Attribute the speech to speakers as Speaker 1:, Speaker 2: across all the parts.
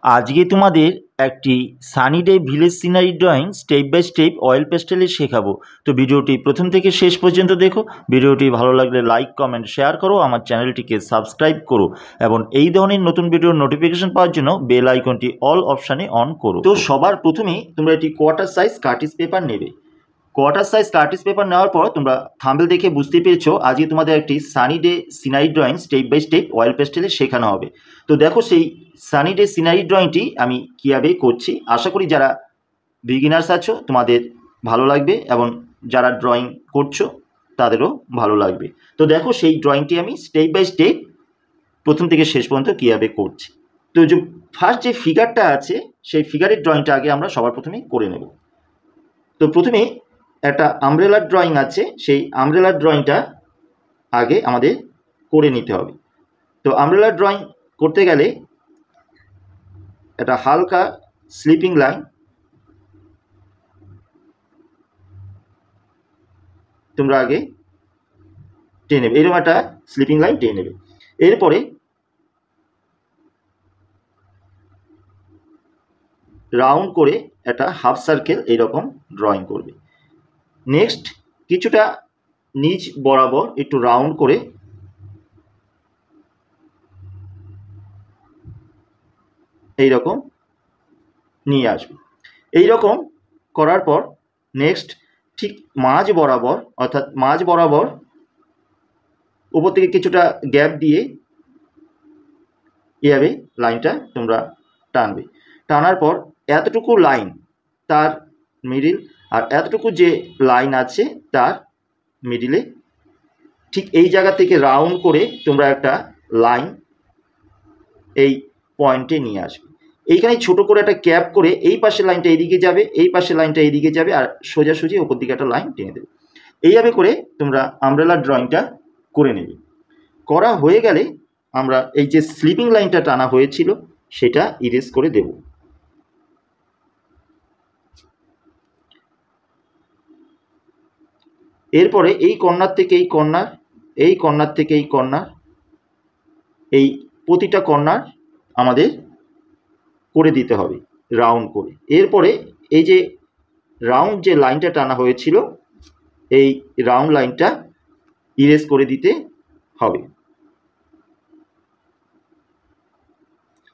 Speaker 1: আজকে তোমাদের একটি sunny day village scenery drawing step by step oil পেস্টেলে শেখাবো। তো ভিডিওটি প্রথম থেকে শেষ পর্যন্ত দেখো। ভিডিওটি ভালো লাগলে লাইক কমেন্ট শেয়ার করো, আমার চ্যানেলটিকে সাবস্ক্রাইব করো এবং এই ধরনের নতুন ভিডিওর নোটিফিকেশন পাওয়ার জন্য বেল আইকনটি অল অপশানে অন করো। তো সবার প্রথমেই তোমরা একটি কোয়ার্টার সাইজ কার্টিজ পেপার নেবে। কোয়ার্টার সাইজ কার্টিজ পেপার নেওয়ার পর তোমরা থাম্বনেল দেখে বুঝতে পেরেছো আজকে তোমাদের একটি sunny day scenery drawing step by step oil পেস্টেলে শেখানো হবে। তো দেখো সেই সানি ডে সিনারি ড্রয়িংটি আমি কীভাবে করছি। আশা করি যারা বিগিনার্স আছো তোমাদের ভালো লাগবে এবং যারা ড্রয়িং করছো তাদেরও ভালো লাগবে। তো দেখো সেই ড্রয়িংটি আমি স্টেপ বাই স্টেপ প্রথম থেকে শেষ পর্যন্ত কীভাবে করছি। তো যে ফার্স্ট যে ফিগারটা আছে সেই ফিগারের ড্রয়িংটা আগে আমরা সবার প্রথমে করে নেব। তো প্রথমে একটা আমব্রেলার ড্রয়িং আছে, সেই আমব্রেলার ড্রয়িংটা আগে আমাদের করে নিতে হবে। তো আমব্রেলার ড্রয়িং করতে গেলে একটা হালকা স্লিপিং লাইন তোমরা আগে টেনে নেবে, এরকম একটা স্লিপিং লাইন টেনে নেবে। এরপরে রাউন্ড করে একটা হাফ সার্কেল এইরকম ড্রয়িং করবে। নেক্সট কিছুটা নিচ বরাবর একটু রাউন্ড করে এইরকম নিয়ে আসবে। এইরকম করার পর নেক্সট ঠিক মাঝ বরাবর, অর্থাৎ মাঝ বরাবর উপর থেকে কিছুটা গ্যাপ দিয়ে এভাবে লাইনটা তোমরা টানবে। টানার পর এতটুকু লাইন তার মিডিল আর এতটুকু যে লাইন আছে তার মিডিলে ঠিক এই জায়গা থেকে রাউন্ড করে তোমরা একটা লাইন এই পয়েন্টে নিয়ে আসবে। এইখানে ছোট করে একটা ক্যাপ করে এই পাশের লাইনটা এইদিকে যাবে, এই পাশের লাইনটা এইদিকে যাবে আর সোজাসুজি ওপর দিকে একটা লাইন টেনে দেবে। এইভাবে করে তোমরা আমব্রেলার ড্রয়িংটা করে নেবে। করা হয়ে গেলে আমরা এই যে স্লিপিং লাইনটা টানা হয়েছিল সেটা ইরেজ করে দেব। এরপরে এই কর্নার থেকে এই কর্নার, এই কর্নার থেকে এই কর্নার, এই প্রতিটা কর্নার আমাদের করে দিতে হবে রাউন্ড করে। এরপরে এই যে রাউন্ড যে লাইনটা টানা হয়েছিল এই রাউন্ড লাইনটা ইরেজ করে দিতে হবে।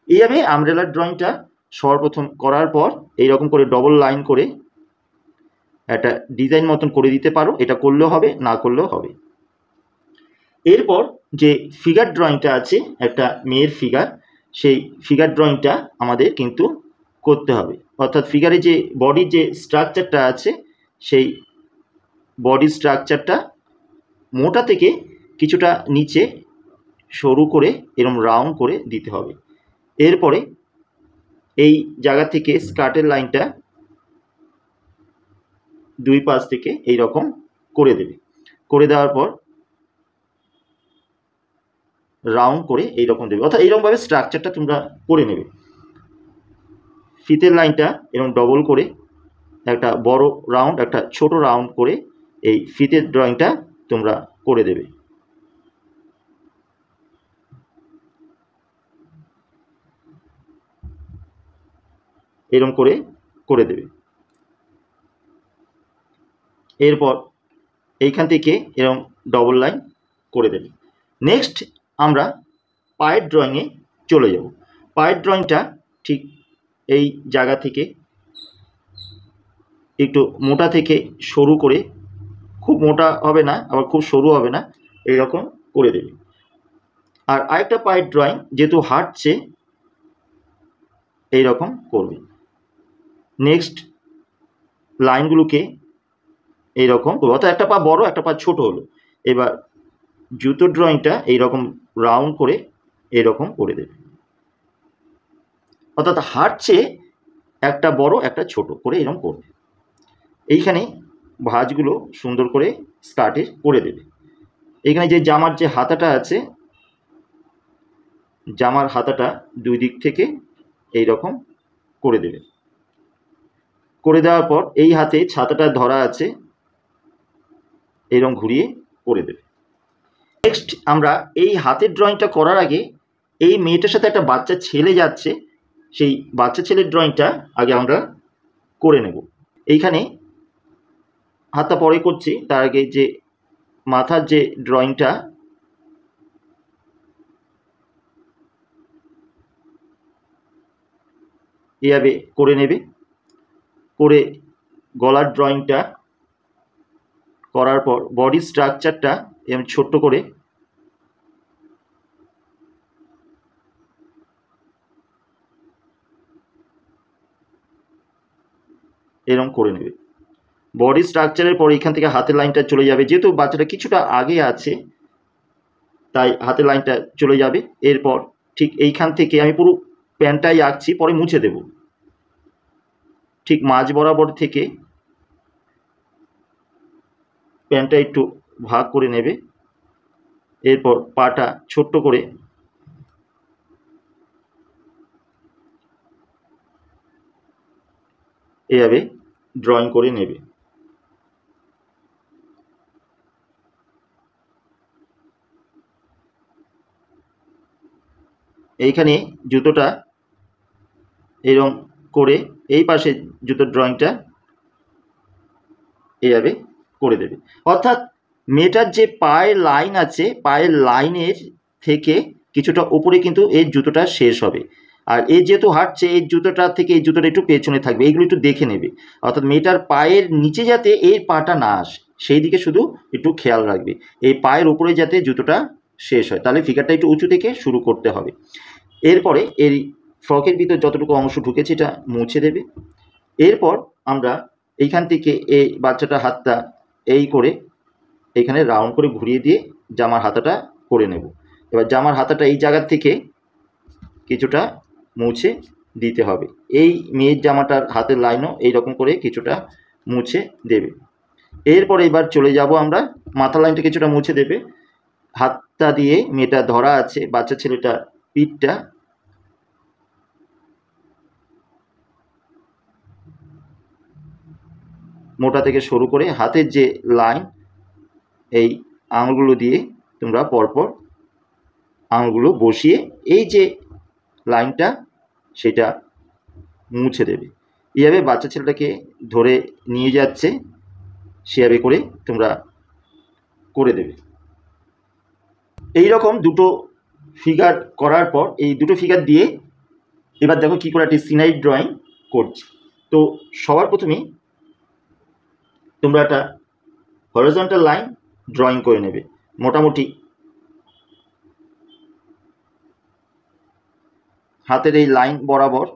Speaker 1: এইভাবে আমব্রেলার ড্রয়িংটা সর্বপ্রথম করার পর এইরকম করে ডবল লাইন করে একটা ডিজাইন মতন করে দিতে পারো। এটা করলেও হবে, না করলেও হবে। এরপর যে ফিগার ড্রয়িংটা আছে একটা মেয়ের ফিগার, সেই ফিগার ড্রয়িংটা আমাদের কিন্তু করতে হবে। অর্থাৎ ফিগারে যে বডির যে স্ট্রাকচারটা আছে সেই বডি স্ট্রাকচারটা মোটা থেকে কিছুটা নিচে সরু করে এরকম রাউন্ড করে দিতে হবে। এরপরে এই জায়গা থেকে স্কার্টের লাইনটা দুই পাশ থেকে এই রকম করে দেবে। করে দেওয়ার পর রাউন্ড করে এইরকম দেবে, অর্থাৎ এইরকমভাবে স্ট্রাকচারটা তোমরা করে নেবে। ফিতের লাইনটা এরকম ডবল করে একটা বড় রাউন্ড একটা ছোট রাউন্ড করে এই ফিতের ড্রয়িংটা তোমরা করে দেবে। এরকম করে করে দেবে। এরপর এইখান থেকে এরকম ডবল লাইন করে দেবে। নেক্সট আমরা পায়ের ড্রয়িংয়ে চলে যাব। পায়ের ড্রয়িংটা ঠিক এই জায়গা থেকে একটু মোটা থেকে সরু করে, খুব মোটা হবে না আবার খুব সরু হবে না, এইরকম করে দেবে। আর আরেকটা পায়ের ড্রয়িং যেহেতু হাঁটছে এইরকম করবে। নেক্সট লাইনগুলোকে এইরকম করবে, অর্থাৎ একটা পা বড় একটা পা ছোট হলো। এবার জুতোর ড্রয়িংটা এইরকম রাউন্ড করে এরকম করে দেবে। অর্থাৎ হাঁটছে একটা বড় একটা ছোট করে এরকম করবে। এইখানে ভাঁজগুলো সুন্দর করে স্কার্টে করে দেবে। এখানে যে জামার যে হাতাটা আছে, জামার হাতাটা দুই দিক থেকে এইরকম করে দেবে। করে দেওয়ার পর এই হাতে ছাতাটা ধরা আছে এরকম ঘুরিয়ে করে দেবে। নেক্সট আমরা এই হাতের ড্রয়িংটা করার আগে এই মেয়েটার সাথে একটা বাচ্চা ছেলে যাচ্ছে সেই বাচ্চা ছেলের ড্রয়িংটা আগে আমরা করে নেব। এইখানে হাতটা পরে করছি, তার আগে যে মাথার যে ড্রয়িংটা এভাবে করে নেবে। করে গলার ড্রয়িংটা করার পর বডি স্ট্রাকচারটা এরকম ছোট্ট করে এরকম করে নেবে। বডি স্ট্রাকচারের পর এখান থেকে হাতের লাইনটা চলে যাবে, যেহেতু বাচ্চাটা কিছুটা আগে আছে তাই হাতের লাইনটা চলে যাবে। এরপর ঠিক এইখান থেকে আমি পুরো প্যান্টটাই আঁকছি, পরে মুছে দেব। ঠিক মাঝ বরাবর থেকে প্যান্টটা একটু ভাগ করে নেবে। এরপর পাটা ছোট্ট করে এভাবে ড্রয়িং করে নেবে। এইখানে জুতোটা এরকম করে এই পাশে জুতোর ড্রয়িংটা এইভাবে করে দেবে। অর্থাৎ মেয়েটার যে পায়ের লাইন আছে, পায়ের লাইনের থেকে কিছুটা উপরে কিন্তু এই জুতোটা শেষ হবে। আর এই যেহেতু হাঁটছে, এই জুতোটা থেকে এই জুতোটা একটু পেছনে থাকবে, এইগুলো একটু দেখে নেবে। অর্থাৎ মেয়েটার পায়ের নিচে যাতে এই পাটা না আসে সেই দিকে শুধু একটু খেয়াল রাখবে। এই পায়ের উপরে যাতে জুতোটা শেষ হয়, তাহলে ফিগারটা একটু উঁচু থেকে শুরু করতে হবে। এরপরে এই ফ্রকের ভিতর যতটুকু অংশ ঢুকেছে এটা মুছে দেবে। এরপর আমরা এইখান থেকে এই বাচ্চাটার হাতটা এই করে এইখানে রাউন্ড করে ঘুরিয়ে দিয়ে জামার হাতাটা করে নেব। এবার জামার হাতাটা এই জায়গার থেকে কিছুটা মুছে দিতে হবে। এই মেয়ের জামাটার হাতের লাইনও এইরকম করে কিছুটা মুছে দেবে। এরপর এবার চলে যাব আমরা, মাথার লাইনটা কিছুটা মুছে দেবে। হাতটা দিয়ে মেয়েটা ধরা আছে, বাচ্চা ছেলেটা পিঠটা মোটা থেকে শুরু করে হাতের যে লাইন, এই আঙুলগুলো দিয়ে তোমরা পরপর আঙুলগুলো বসিয়ে এই যে লাইনটা সেটা মুছে দেবে। এইভাবে বাচ্চা ছেলেটাকে ধরে নিয়ে যাচ্ছে, সেভাবে করে তোমরা করে দেবে। এই রকম দুটো ফিগার করার পর এই দুটো ফিগার দিয়ে এবার দেখো কী করে একটি সিনারি ড্রয়িং করছি। তো সবার প্রথমেই তোমরা একটা হরিজন্টাল লাইন ড্রয়িং করে নেবে। মোটামুটি হাতের এই লাইন বরাবর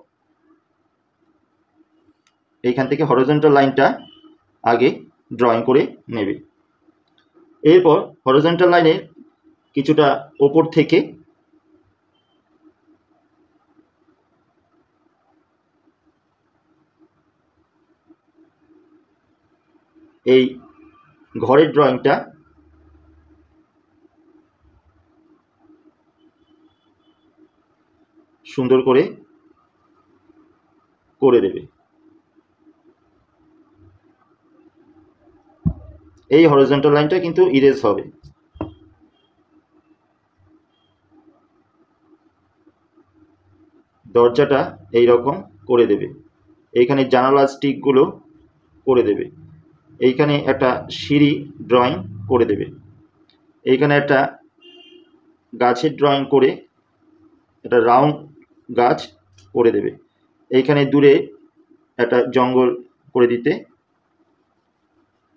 Speaker 1: এইখান থেকে হরিজন্টাল লাইনটা আগে ড্রয়িং করে নেবে। এরপর হরিজন্টাল লাইনের কিছুটা ওপর থেকে এই ঘরের ড্রয়িংটা সুন্দর করে করে দেবে। এই হরিজন্টাল লাইনটা কিন্তু ইরেজ হবে। দরজাটা এই রকম করে দেবে। এইখানে জানালা স্টিকগুলো করে দেবে। এইখানে একটা সিঁড়ি ড্রয়িং করে দেবে। এইখানে একটা গাছের ড্রয়িং করে একটা রাউন্ড গাছ করে দেবে। এইখানে দূরে একটা জঙ্গল করে দিতে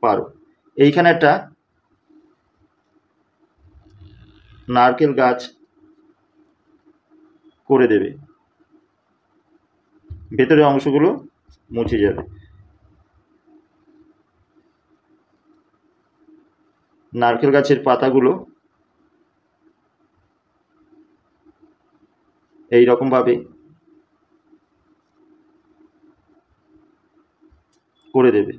Speaker 1: পারো। এইখানে একটা নারকেল গাছ করে দেবে, ভেতরের অংশগুলো মুছে যাবে। নারকেল গাছের পাতাগুলো এই রকমভাবে করে দেবে।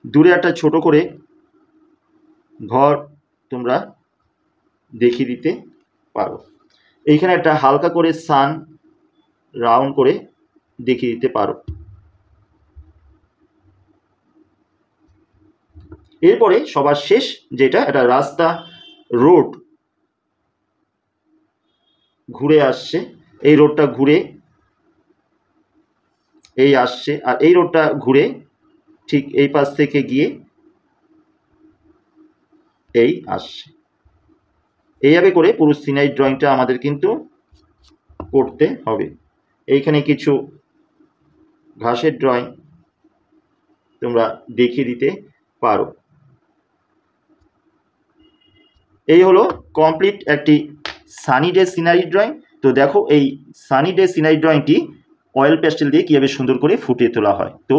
Speaker 1: দূরে একটা ছোট করে ঘর তোমরা দেখিয়ে দিতে পারো। এইখানে একটা হালকা করে সান রাউন্ড করে দেখিয়ে দিতে পারো। এরপরে সবার শেষ যেটা, এটা রাস্তা রোড ঘুরে আসছে, এই রোডটা ঘুরে এই আসছে, আর এই রোডটা ঘুরে ঠিক এই পাশ থেকে গিয়ে এই আসছে। এইভাবে করে পুরো সিনারি ড্রয়িংটা আমাদের কিন্তু করতে হবে। এইখানে কিছু ঘাসের ড্রয়িং তোমরা দেখিয়ে দিতে পারো। এই হলো কমপ্লিট একটি সানি ডে সিনারি ড্রয়িং। তো দেখো এই সানি ডে সিনারি ড্রয়িংটি অয়েল প্যাস্টেল দিয়ে কীভাবে সুন্দর করে ফুটিয়ে তোলা হয়। তো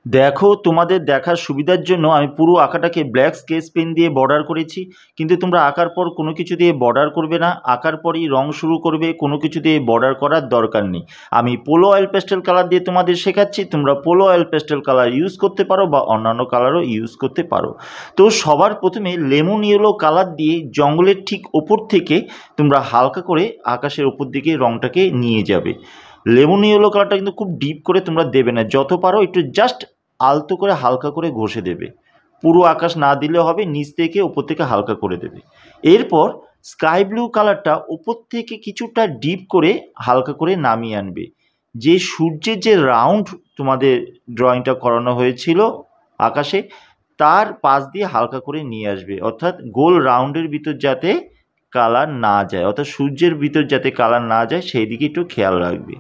Speaker 1: দেখো তোমাদের দেখার সুবিধার জন্য আমি পুরো আঁকাটাকে ব্ল্যাক স্কেচ পেন দিয়ে বর্ডার করেছি, কিন্তু তোমরা আঁকার পর কোনো কিছু দিয়ে বর্ডার করবে না, আঁকার পরই রং শুরু করবে, কোনো কিছু দিয়ে বর্ডার করার দরকার নেই। আমি পোলো অয়েল প্যাস্টেল কালার দিয়ে তোমাদের শেখাচ্ছি, তোমরা polo oil pastel colour use করতে পারো বা অন্যান্য কালারও ইউজ করতে পারো। তো সবার প্রথমে লেমন ইয়েলো কালার দিয়ে জঙ্গলের ঠিক ওপর থেকে তোমরা হালকা করে আকাশের ওপর দিকে রংটাকে নিয়ে যাবে। লেমন ইয়েলো কালারটা কিন্তু খুব ডিপ করে তোমরা দেবে না, যত পারো একটু জাস্ট আলতো করে হালকা করে ঘষে দেবে। পুরো আকাশ না দিলে হবে, নিচ থেকে ওপর থেকে হালকা করে দেবে। এরপর স্কাই ব্লু কালারটা ওপর থেকে কিছুটা ডিপ করে হালকা করে নামিয়ে আনবে। যে সূর্যের যে রাউন্ড তোমাদের ড্রয়িংটা করানো হয়েছিল আকাশে, তার পাশ দিয়ে হালকা করে নিয়ে আসবে, অর্থাৎ গোল রাউন্ডের ভিতর যাতে কালার না যায়, অর্থাৎ সূর্যের ভিতর যাতে কালার না যায় সেই দিকে একটু খেয়াল রাখবে।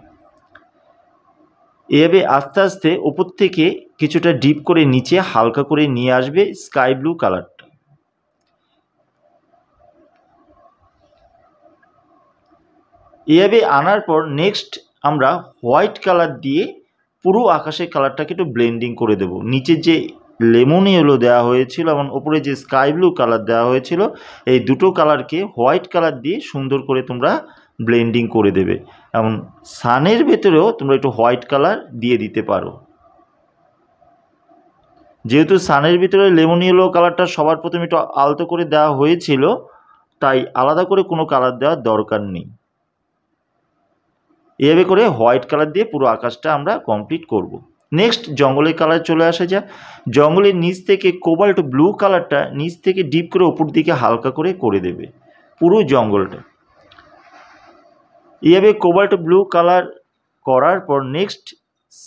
Speaker 1: এভাবে আস্তে আস্তে ওপর থেকে কিছুটা ডিপ করে নিচে হালকা করে নিয়ে আসবে স্কাই ব্লু কালারটা। এভাবে আনার পর নেক্সট আমরা হোয়াইট কালার দিয়ে পুরো আকাশের কালারটাকে একটু ব্লেন্ডিং করে দেব। নিচে যে লেমন ইয়েলো দেওয়া হয়েছিল এবং ওপরে যে স্কাই ব্লু কালার দেওয়া হয়েছিল, এই দুটো কালারকে হোয়াইট কালার দিয়ে সুন্দর করে তোমরা ব্লেন্ডিং করে দেবে। এবং সানের ভেতরেও তোমরা একটু হোয়াইট কালার দিয়ে দিতে পারো। যেহেতু সানের ভিতরে লেমন ইয়েলো কালারটা সবার প্রথমে একটু আলতো করে দেওয়া হয়েছিল, তাই আলাদা করে কোনো কালার দেওয়ার দরকার নেই। এভাবে করে হোয়াইট কালার দিয়ে পুরো আকাশটা আমরা কমপ্লিট করব। নেক্সট জঙ্গলের কালার চলে আসা যাক। জঙ্গলের নিচ থেকে কোবাল্ট ব্লু কালারটা নিচ থেকে ডিপ করে ওপর দিকে হালকা করে দেবে পুরো জঙ্গলটা। এভাবে কোবাল্ট ব্লু কালার করার পর নেক্সট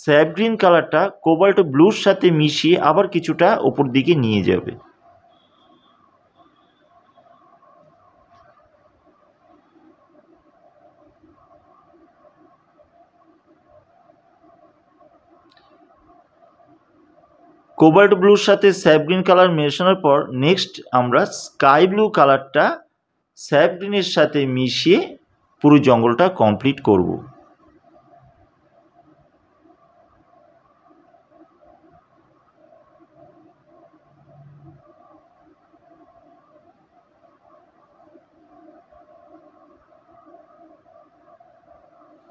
Speaker 1: স্যাপ গ্রিন কালারটা কোবাল্ট ব্লুর সাথে মিশিয়ে আবার কিছুটা ওপর দিকে নিয়ে যাবে। কোবাল্ট ব্লুর সাথে স্যাপ গ্রিন কালার মেশানোর পর নেক্সট আমরা স্কাই ব্লু কালারটা স্যাপ গ্রিনের সাথে মিশিয়ে পুরো জঙ্গলটা কমপ্লিট করব।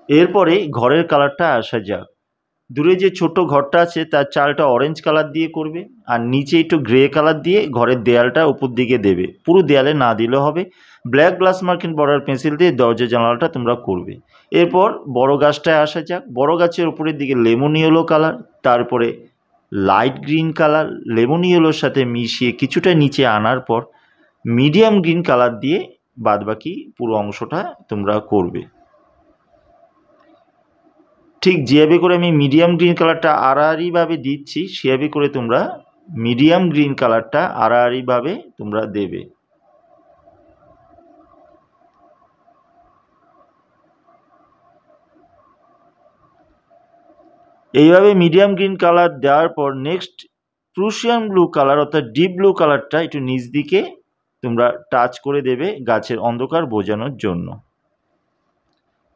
Speaker 1: এরপরে ঘরের কালারটা আসা যাক। দূরে যে ছোট ঘরটা আছে তার চালটা অরেঞ্জ কালার দিয়ে করবে, আর নিচে একটু গ্রে কালার দিয়ে ঘরের দেয়ালটা উপর দিকে দেবে। পুরো দেয়ালে না দিলেও হবে। Black glass marking border pencil দিয়ে দরজা জানালাটা তোমরা করবে। এরপর বড় গাছটায় আসা যাক। বড় গাছের উপরের দিকে লেমন ইয়েলো কালার, তারপরে লাইট গ্রিন কালার লেমন ইয়েলোর সাথে মিশিয়ে কিছুটা নিচে আনার পর মিডিয়াম গ্রিন কালার দিয়ে বাদবাকি পুরো অংশটা তোমরা করবে। ঠিক যেভাবে করে আমি মিডিয়াম গ্রিন কালারটা আড়াআড়িভাবে দিচ্ছি, সেভাবে করে তোমরা মিডিয়াম গ্রিন কালারটা আড়াআড়িভাবে তোমরা দেবে। এইভাবে মিডিয়াম গ্রিন কালার দেওয়ার পর নেক্সট প্রুশিয়ান ব্লু কালার অর্থাৎ ডিপ ব্লু কালারটা একটু নিচ দিকে তোমরা টাচ করে দেবে গাছের অন্ধকার বোঝানোর জন্য।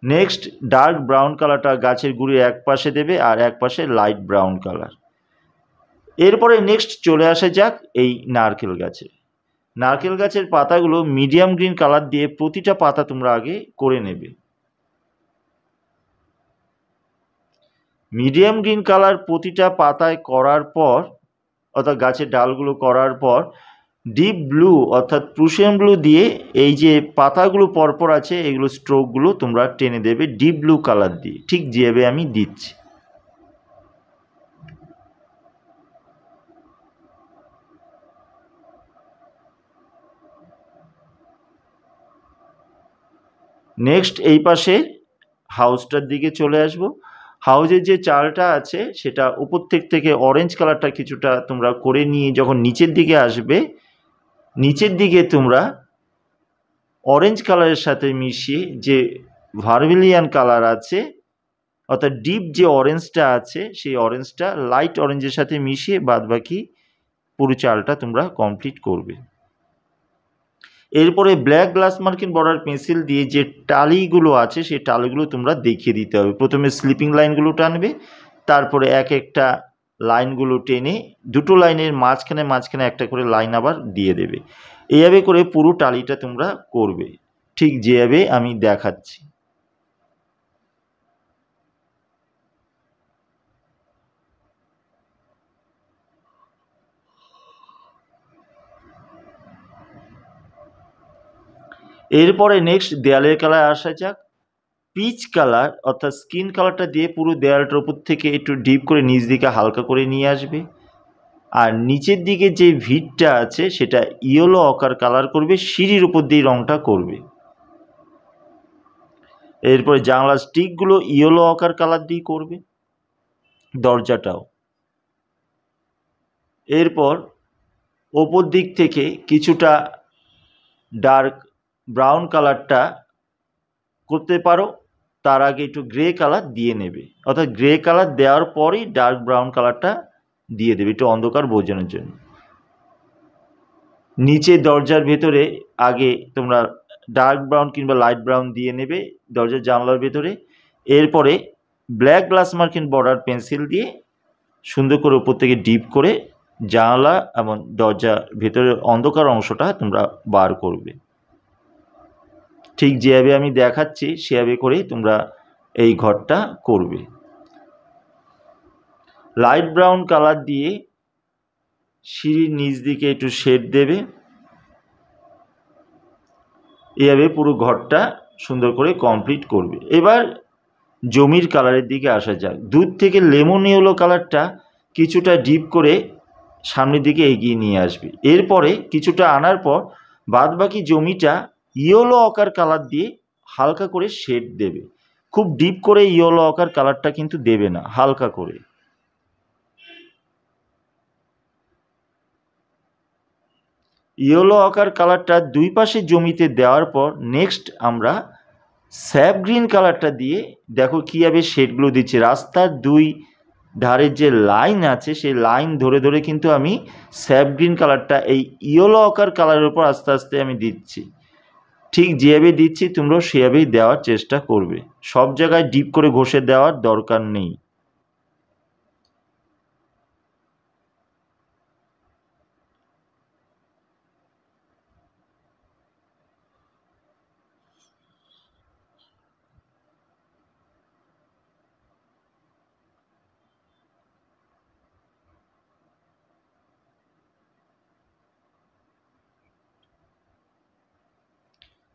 Speaker 1: নেক্সট ডার্ক ব্রাউন কালারটা গাছের গুঁড়ির এক পাশে দেবে আর এক পাশে লাইট ব্রাউন কালার। এরপরে নেক্সট চলে আসা যাক এই নারকেল গাছে। নারকেল গাছের পাতাগুলো মিডিয়াম গ্রিন কালার দিয়ে প্রতিটা পাতা তোমরা আগে করে নেবে। মিডিয়াম গ্রিন কালার প্রতিটা পাতায় করার পর অর্থাৎ গাছের ডালগুলো করার পর ডিপ ব্লু অর্থাৎ প্রুশিয়ান ব্লু দিয়ে এই যে পাতাগুলো পরপর আছে এগুলো স্ট্রোকগুলো তোমরা টেনে দেবে ডিপ ব্লু কালার দিয়ে, ঠিক যেভাবে আমি দিচ্ছি। নেক্সট এই পাশে হাউসটার দিকে চলে আসব। হাউসের যে চালটা আছে সেটা উপর থেকে অরেঞ্জ কালারটা কিছুটা তোমরা করে নিয়ে যখন নিচের দিকে আসবে, নিচের দিকে তোমরা অরেঞ্জ কালারের সাথে মিশিয়ে যে ভার্মিলিয়ান কালার আছে, অর্থাৎ ডিপ যে অরেঞ্জটা আছে সেই অরেঞ্জটা লাইট অরেঞ্জের সাথে মিশিয়ে বাদবাকি পুরো চালটা তোমরা কমপ্লিট করবে। এরপরে black glass marking border pencil দিয়ে যে টালিগুলো আছে সেই টালিগুলো তোমরা দেখিয়ে দিতে হবে। প্রথমে স্লিপিং লাইনগুলো টানবে, তারপরে এক একটা লাইনগুলো টেনে দুটো লাইনের মাঝখানে একটা করে লাইন আবার দিয়ে দেবে। এইভাবে করে পুরো টালিটা তোমরা করবে, ঠিক যেভাবে আমি দেখাচ্ছি। এরপরে নেক্সট দেয়ালের কালার আসা যাক। পিচ কালার অর্থাৎ স্কিন কালারটা দিয়ে পুরো দেয়ালটার উপর থেকে একটু ডিপ করে নিচ দিকে হালকা করে নিয়ে আসবে, আর নিচের দিকে যে ভিটটা আছে সেটা ইয়েলো অকার কালার করবে, সিঁড়ির উপর দিয়ে রংটা করবে। এরপরে জানলার স্টিকগুলো ইয়েলো অকার কালার দিয়ে করবে, দরজাটাও। এরপর ওপর দিক থেকে কিছুটা ডার্ক ব্রাউন কালারটা করতে পারো, তার আগে একটু গ্রে কালার দিয়ে নেবে, অর্থাৎ গ্রে কালার দেওয়ার পরেই ডার্ক ব্রাউন কালারটা দিয়ে দেবে একটু অন্ধকার বোঝানোর জন্য। নিচে দরজার ভেতরে আগে তোমরা ডার্ক ব্রাউন কিংবা লাইট ব্রাউন দিয়ে নেবে দরজার জানলার ভেতরে। এরপরে black glass marking border pencil দিয়ে সুন্দর করে উপর থেকে ডিপ করে জানলা এবং দরজার ভেতরের অন্ধকার অংশটা তোমরা বার করবে। ঠিক যেভাবে আমি দেখাচ্ছি সেভাবে করে তোমরা এই ঘরটা করবে। লাইট ব্রাউন কালার দিয়ে সিঁড়ির নিচ দিকে একটু শেড দেবে, এভাবে পুরো ঘরটা সুন্দর করে কমপ্লিট করবে। এবার জমির কালারের দিকে আসা যাক। দুধ থেকে লেমন ইয়েলো কালারটা কিছুটা ডিপ করে সামনের দিকে এগিয়ে নিয়ে আসবে। এরপরে কিছুটা আনার পর বাদবাকি জমিটা ইয়েলো অকার কালার দিয়ে হালকা করে শেড দেবে। খুব ডিপ করে ইয়েলো অকার কালারটা কিন্তু দেবে না, হালকা করে। ইয়েলো অকার কালারটা দুই পাশে জমিতে দেওয়ার পর নেক্সট আমরা স্যাপ গ্রিন কালারটা দিয়ে দেখো কীভাবে শেডগুলো দিচ্ছে। রাস্তার দুই ধারের যে লাইন আছে সেই লাইন ধরে ধরে কিন্তু আমি স্যাপ গ্রিন কালারটা এই ইয়েলো অকার কালারের উপর আস্তে আস্তে আমি দিচ্ছি। ঠিক যেভাবে দিচ্ছি তোমরাও সেভাবেই দেওয়ার চেষ্টা করবে, সব জায়গায় ডিপ করে ঘষে দেওয়ার দরকার নেই।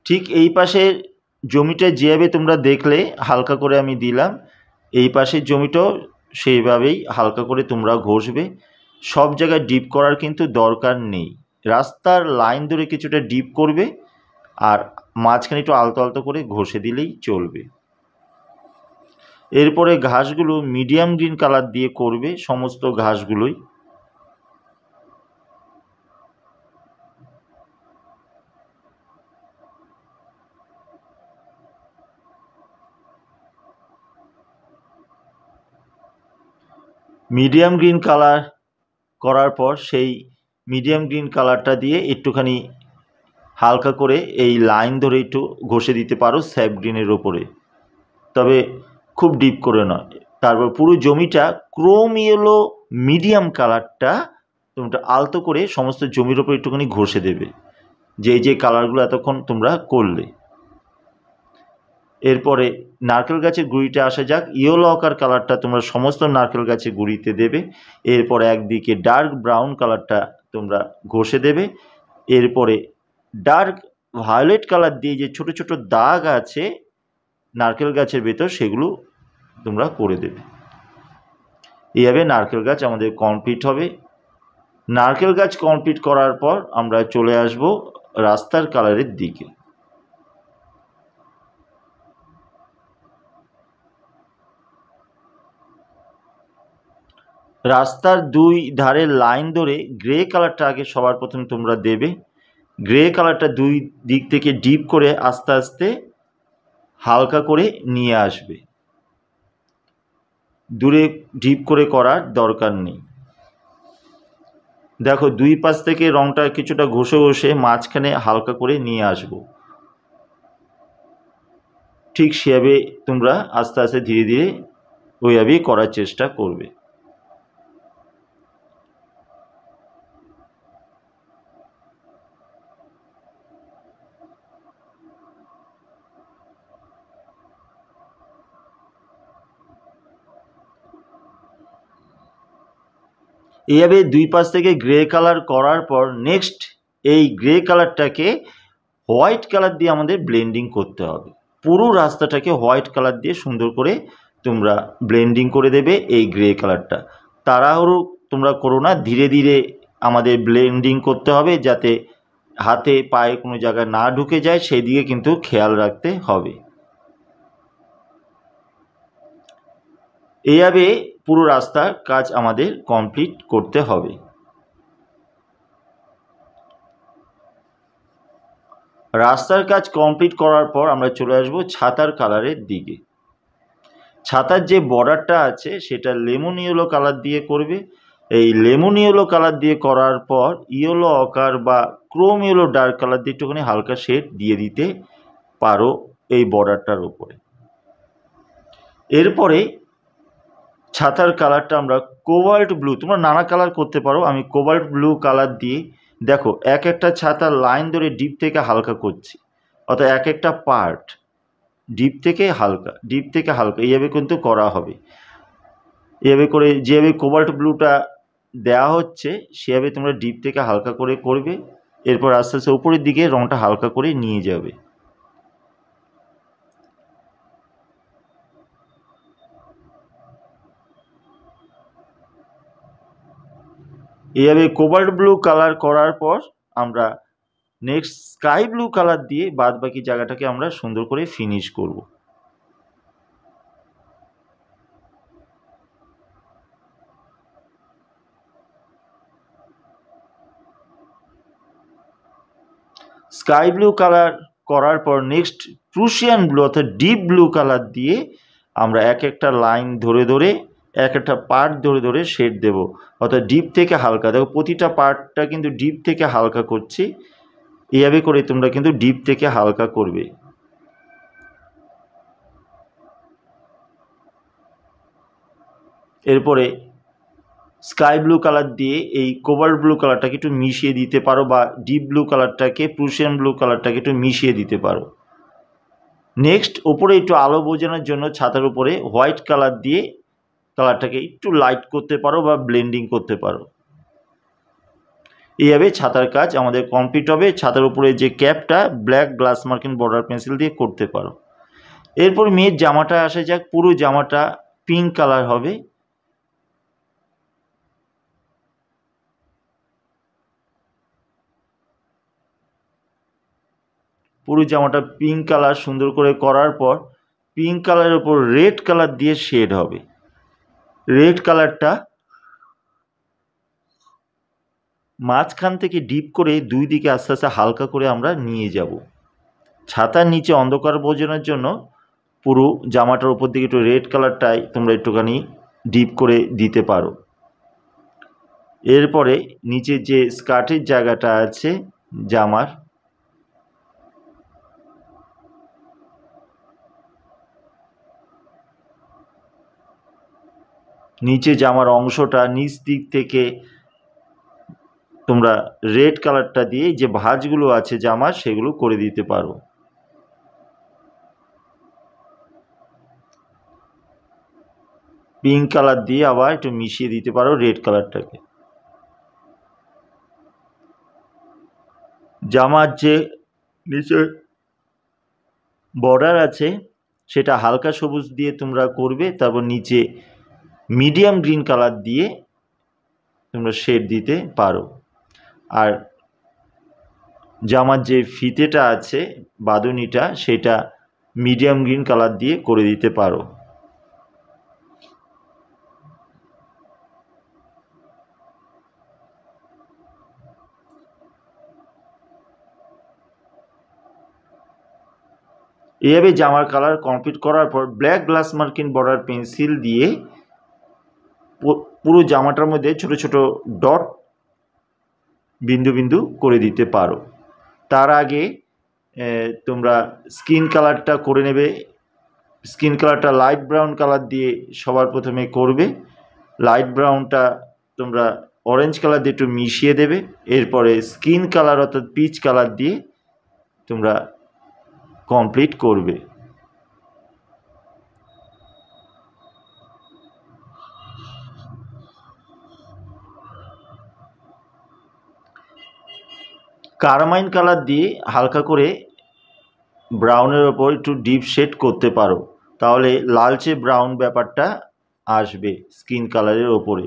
Speaker 1: ঠিক এই পাশের জমিটা যেভাবে তোমরা দেখলে হালকা করে আমি দিলাম, এই পাশের জমিটাও সেইভাবেই হালকা করে তোমরা ঘষবে। সব জায়গায় ডিপ করার কিন্তু দরকার নেই, রাস্তার লাইন ধরে কিছুটা ডিপ করবে আর মাঝখানে একটু আলতো আলতো করে ঘষে দিলেই চলবে। এরপরে ঘাসগুলো মিডিয়াম গ্রিন কালার দিয়ে করবে, সমস্ত ঘাসগুলোই। মিডিয়াম গ্রিন কালার করার পর সেই মিডিয়াম গ্রিন কালারটা দিয়ে একটুখানি হালকা করে এই লাইন ধরে একটু ঘষে দিতে পারো স্যাপ গ্রিনের ওপরে, তবে খুব ডিপ করে নয়। তারপর পুরো জমিটা ক্রোম ইয়েলো মিডিয়াম কালারটা তোমরা আলতো করে সমস্ত জমির ওপর একটুখানি ঘষে দেবে, যে কালারগুলো এতক্ষণ তোমরা করলে। এরপরে নারকেল গাছের গুঁড়িটা আসা যাক। ইয়েলো অকার কালারটা তোমরা সমস্ত নারকেল গাছের গুঁড়িতে দেবে। এরপরে একদিকে ডার্ক ব্রাউন কালারটা তোমরা ঘষে দেবে। এরপরে ডার্ক ভায়োলেট কালার দিয়ে যে ছোট ছোট দাগ আছে নারকেল গাছের ভেতর সেগুলো তোমরা করে দেবে। এইভাবে নারকেল গাছ আমাদের কমপ্লিট হবে। নারকেল গাছ কমপ্লিট করার পর আমরা চলে আসব রাস্তার কালারের দিকে। রাস্তার দুই ধারে লাইন ধরে গ্রে কালারটা আগে সবার প্রথম তোমরা দেবে। গ্রে কালারটা দুই দিক থেকে ডিপ করে আস্তে আস্তে হালকা করে নিয়ে আসবে, দূরে ডিপ করে করার দরকার নেই। দেখো দুই পাশ থেকে রংটা কিছুটা ঘষে ঘষে মাঝখানে হালকা করে নিয়ে আসব। ঠিক সেভাবে তোমরা আস্তে আস্তে ধীরে ধীরে ওইভাবেই করার চেষ্টা করবে। এইভাবে দুই পাশ থেকে গ্রে কালার করার পর নেক্সট এই গ্রে কালারটাকে হোয়াইট কালার দিয়ে আমাদের ব্লেন্ডিং করতে হবে। পুরো রাস্তাটাকে হোয়াইট কালার দিয়ে সুন্দর করে তোমরা ব্লেন্ডিং করে দেবে এই গ্রে কালারটা। তাড়াহুড়ো তোমরা করো না, ধীরে ধীরে আমাদের ব্লেন্ডিং করতে হবে যাতে হাতে পায়ে কোনো জায়গায় না ঢুকে যায়, সেই দিকে কিন্তু খেয়াল রাখতে হবে। এইভাবে পুরো রাস্তার কাজ আমাদের কমপ্লিট করতে হবে। রাস্তার কাজ কমপ্লিট করার পর আমরা চলে আসবো ছাতার কালারের দিকে। ছাতার যে বর্ডারটা আছে সেটা লেমন ইয়েলো কালার দিয়ে করবে। এই লেমন ইয়েলো কালার দিয়ে করার পর ইয়েলো অকার বা ক্রোম ইয়েলো ডার্ক কালার দিয়ে একটুখানি হালকা শেড দিয়ে দিতে পারো এই বর্ডারটার উপরে। এরপরে ছাতার কালারটা আমরা কোবাল্ট ব্লু, তোমরা নানা কালার করতে পারো, আমি কোবাল্ট ব্লু কালার দিয়ে দেখো এক একটা ছাতার লাইন ধরে ডিপ থেকে হালকা করছি, অর্থাৎ এক একটা পার্ট ডিপ থেকে হালকা এইভাবে কিন্তু করা হবে। এভাবে করে যেভাবে কোবাল্ট ব্লুটা দেওয়া হচ্ছে সেভাবে তোমরা ডিপ থেকে হালকা করে করবে। এরপর আস্তে আস্তে উপরের দিকে রঙটা হালকা করে নিয়ে যাবে। এইভাবে কোবাল্ট ব্লু কালার করার পর আমরা নেক্সট স্কাই ব্লু কালার দিয়ে বাদ বাকি জায়গাটাকে আমরা সুন্দর করে ফিনিশ করব। স্কাই ব্লু কালার করার পর নেক্সট প্রুশিয়ান ব্লু অর্থাৎ ডিপ ব্লু কালার দিয়ে আমরা এক একটা লাইন ধরে ধরে এক একটা পার্ট ধরে ধরে শেড দেব, অর্থাৎ ডিপ থেকে হালকা। দেখো প্রতিটা পার্টটা কিন্তু ডিপ থেকে হালকা করছি, এইভাবে করে তোমরা কিন্তু ডিপ থেকে হালকা করবে। এরপরে স্কাই ব্লু কালার দিয়ে এই কোবাল্ট ব্লু কালারটাকে একটু মিশিয়ে দিতে পারো, বা ডিপ ব্লু কালারটাকে প্রুশিয়ান ব্লু কালারটাকে একটু মিশিয়ে দিতে পারো। নেক্সট ওপরে একটু আলো বোঝানোর জন্য ছাতার উপরে হোয়াইট কালার দিয়ে কালারটাকে একটু লাইট করতে পারো বা ব্লেন্ডিং করতে পারো। এইভাবে ছাতার কাজ আমাদের কমপ্লিট হবে। ছাতার উপরে যে ক্যাপটা ব্ল্যাক গ্লাস মার্কিন বর্ডার পেন্সিল দিয়ে করতে পারো। এরপর মেয়ের জামাটা আসা যাক, পুরো জামাটা পিঙ্ক কালার হবে। পুরো জামাটা পিঙ্ক কালার সুন্দর করে করার পর পিঙ্ক কালারের উপর রেড কালার দিয়ে শেড হবে। রেড কালারটা মাঝখান থেকে ডিপ করে দুই দিকে আস্তে আস্তে হালকা করে আমরা নিয়ে যাব। ছাতার নিচে অন্ধকার বোঝানোর জন্য পুরো জামাটার উপর দিকে একটু রেড কালারটাই তোমরা একটুখানি ডিপ করে দিতে পারো। এরপরে নিচে যে স্কার্টের জায়গাটা আছে জামার, নিচে জামার অংশটা নিচ দিক থেকে তোমরা রেড কালারটা দিয়ে যে ভাঁজগুলো আছে জামার সেগুলো করে দিতে পারো। পিঙ্ক কালার দিয়ে আবার একটু মিশিয়ে দিতে পারো রেড কালারটাকে। জামার যে নিচে বর্ডার আছে সেটা হালকা সবুজ দিয়ে তোমরা করবে, তারপর নিচে মিডিয়াম গ্রিন কালার দিয়ে তোমরা শেড দিতে পারো। আর জামার যে ফিতেটা আছে বাঁধুনিটা সেটা মিডিয়াম গ্রিন কালার দিয়ে করে দিতে পারো। এইভাবে জামার কালার কমপ্লিট করার পর black glass marking border pencil দিয়ে পুরো জামাটার মধ্যে ছোট ছোট ডট বিন্দু বিন্দু করে দিতে পারো। তার আগে তোমরা স্কিন কালারটা করে নেবে। স্কিন কালারটা লাইট ব্রাউন কালার দিয়ে সবার প্রথমে করবে। লাইট ব্রাউনটা তোমরা অরেঞ্জ কালার দিয়ে একটু মিশিয়ে দেবে। এরপরে স্কিন কালার অর্থাৎ পিচ কালার দিয়ে তোমরা কমপ্লিট করবে। কারমাইন কালার দিয়ে হালকা করে ব্রাউনের ওপর একটু ডিপ শেড করতে পারো, তাহলে লালচে ব্রাউন ব্যাপারটা আসবে স্কিন কালারের ওপরে।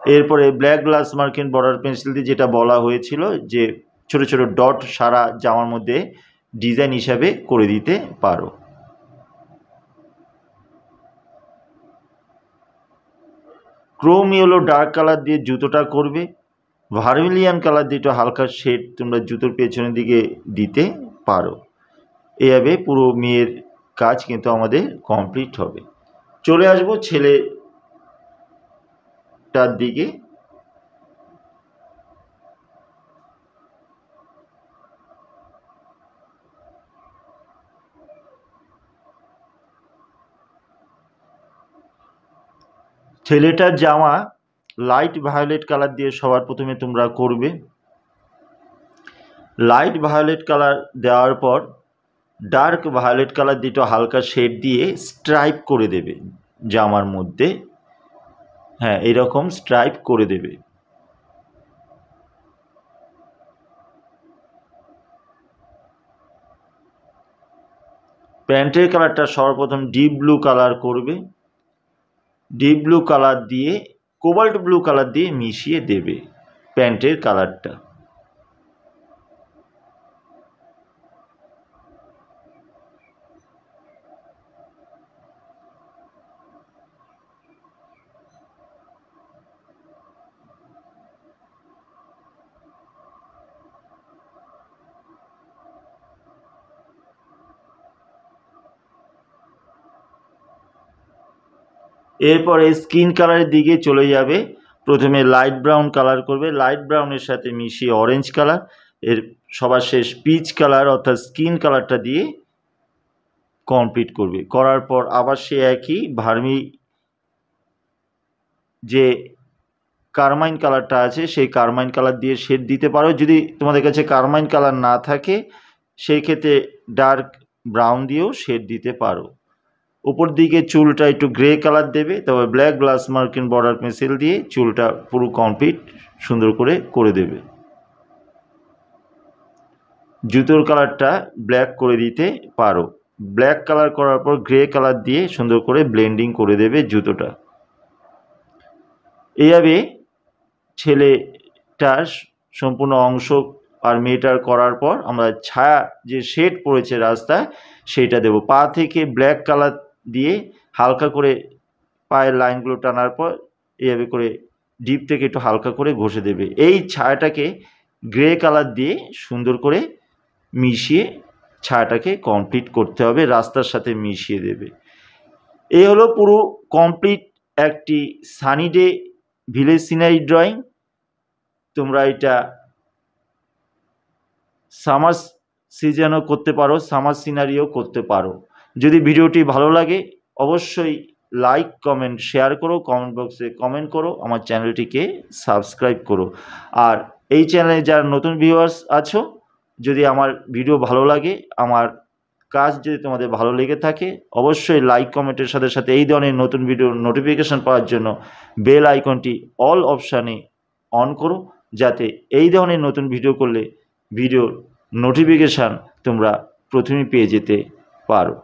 Speaker 1: এরপরে black glass marking border pencil দিয়ে যেটা বলা হয়েছিল যে ছোট ছোট ডট সারা জামার মধ্যে ডিজাইন হিসাবে করে দিতে পারো। ক্রোম ইয়েলো ডার্ক কালার দিয়ে জুতোটা করবে। ভার্মিলিয়ান কালার দিয়ে একটু হালকা শেড তোমরা জুতোর পেছনের দিকে দিতে পারো। এভাবে পুরো মেয়ের কাজ কিন্তু আমাদের কমপ্লিট হবে। চলে আসবো ছেলেটার দিকে। ছেলেটার জামা লাইট ভায়োলেট কালার দিয়ে সবার প্রথমে তোমরা করবে। লাইট ভায়োলেট কালার দেওয়ার পর ডার্ক ভায়োলেট কালার দিয়ে একটু হালকা শেড দিয়ে স্ট্রাইপ করে দেবে জামার মধ্যে। হ্যাঁ, এরকম স্ট্রাইপ করে দেবে। প্যান্টের কালারটা সর্বপ্রথম ডিপ ব্লু কালার করবে। ডিপ ব্লু কালার দিয়ে কোবাল্ট ব্লু কালার দিয়ে মিশিয়ে দেবে প্যান্টের কালারটা। এরপরে স্কিন কালারের দিকে চলে যাবে। প্রথমে লাইট ব্রাউন কালার করবে, লাইট ব্রাউনের সাথে মিশিয়ে অরেঞ্জ কালার, এর সবার শেষ পিচ কালার অর্থাৎ স্কিন কালারটা দিয়ে কমপ্লিট করবে। করার পর আবার সে একই ভার্মি যে কারমাইন কালারটা আছে সেই কারমাইন কালার দিয়ে শেড দিতে পারো। যদি তোমাদের কাছে কারমাইন কালার না থাকে সেই ক্ষেত্রে ডার্ক ব্রাউন দিয়েও শেড দিতে পারো। উপর দিকে চুলটা একটু গ্রে কালার দেবে, তবে black glass marking border pencil দিয়ে চুলটা পুরো কমপ্লিট সুন্দর করে দেবে। জুতোর কালারটা ব্ল্যাক করে দিতে পারো। ব্ল্যাক কালার করার পর গ্রে কালার দিয়ে সুন্দর করে ব্লেন্ডিং করে দেবে জুতোটা। এইভাবে ছেলেটার সম্পূর্ণ অংশ আর মেয়েটার করার পর আমরা ছায়া যে শেড পড়েছে রাস্তায় সেইটা দেব। পা থেকে ব্ল্যাক কালার দিয়ে হালকা করে পায়ের লাইনগুলো টানার পর এইভাবে করে ডিপ থেকে একটু হালকা করে ঘষে দেবে। এই ছায়াটাকে গ্রে কালার দিয়ে সুন্দর করে মিশিয়ে ছায়াটাকে কমপ্লিট করতে হবে, রাস্তার সাথে মিশিয়ে দেবে। এই হলো পুরো কমপ্লিট একটি sunny day village scenery drawing. তোমরা এটা সামার সিজনও করতে পারো, সামার সিনারিও করতে পারো। যদি ভিডিওটি ভালো লাগে অবশ্যই লাইক কমেন্ট শেয়ার করো, কমেন্ট বক্সে কমেন্ট করো, আমার চ্যানেলটিকে সাবস্ক্রাইব করো। আর এই চ্যানেলে যারা নতুন ভিউয়ার্স আছো, যদি আমার ভিডিও ভালো লাগে, আমার কাজ যদি তোমাদের ভালো লেগে থাকে, অবশ্যই লাইক কমেন্টের সাথে সাথে এই ধরনের নতুন ভিডিওর নোটিফিকেশান পাওয়ার জন্য বেল আইকনটি অল অপশানে অন করো, যাতে এই ধরনের নতুন ভিডিও করলে ভিডিওর নোটিফিকেশান তোমরা প্রথমেই পেয়ে যেতে পারো।